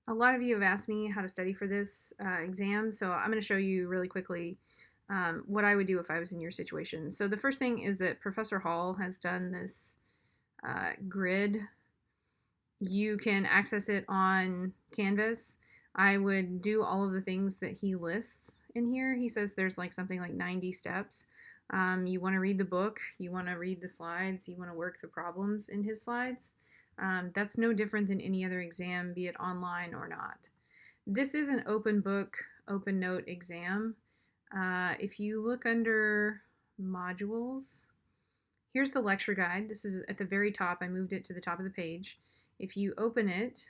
A lot of you have asked me how to study for this exam, so I'm going to show you really quickly what I would do if I was in your situation. So the first thing is that Professor Hall has done this grid. You can access it on Canvas. I would do all of the things that he lists in here. He says there's like something like 90 steps. You want to read the book, you want to read the slides, you want to work the problems in his slides. That's no different than any other exam, be it online or not. This is an open book, open note exam. If you look under modules, here's the lecture guide. This is at the very top. I moved it to the top of the page. If you open it,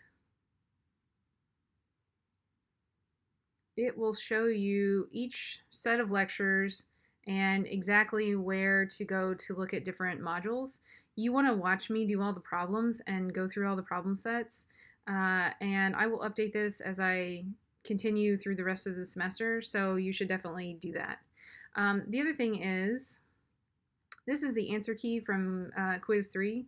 it will show you each set of lectures and exactly where to go to look at different modules. You want to watch me do all the problems and go through all the problem sets, and I will update this as I continue through the rest of the semester, so you should definitely do that. The other thing is, this is the answer key from quiz 3,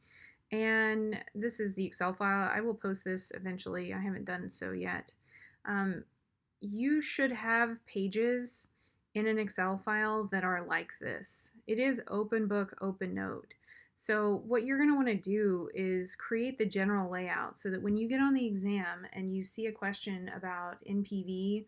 and this is the Excel file. I will post this eventually. I haven't done so yet. You should have pages in an Excel file that are like this. It is open book, open note. So what you're going to want to do is create the general layout so that when you get on the exam and you see a question about NPV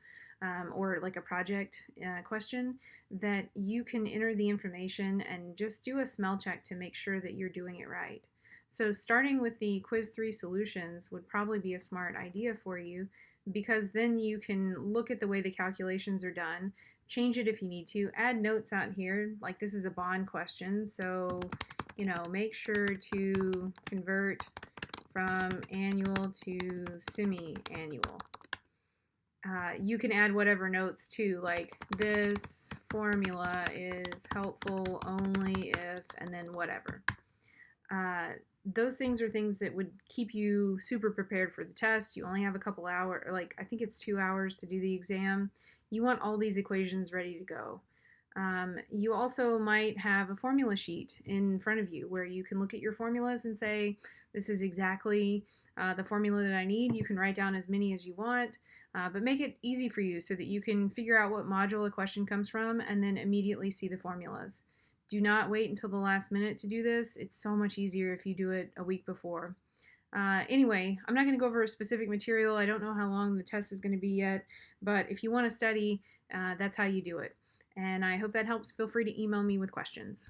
or like a project question, that you can enter the information and just do a smell check to make sure that you're doing it right. So starting with the quiz 3 solutions would probably be a smart idea for you, because then you can look at the way the calculations are done, change it if you need to, add notes out here, like this is a bond question, so make sure to convert from annual to semi-annual. You can add whatever notes too, like this formula is helpful only if, and then whatever. Those things are things that would keep you super prepared for the test. You only have a couple hours, like I think it's 2 hours to do the exam. You want all these equations ready to go. You also might have a formula sheet in front of you where you can look at your formulas and say, this is exactly the formula that I need. You can write down as many as you want, but make it easy for you so that you can figure out what module a question comes from and then immediately see the formulas. Do not wait until the last minute to do this. It's so much easier if you do it a week before. Anyway, I'm not going to go over a specific material. I don't know how long the test is going to be yet, but if you want to study, that's how you do it. And I hope that helps. Feel free to email me with questions.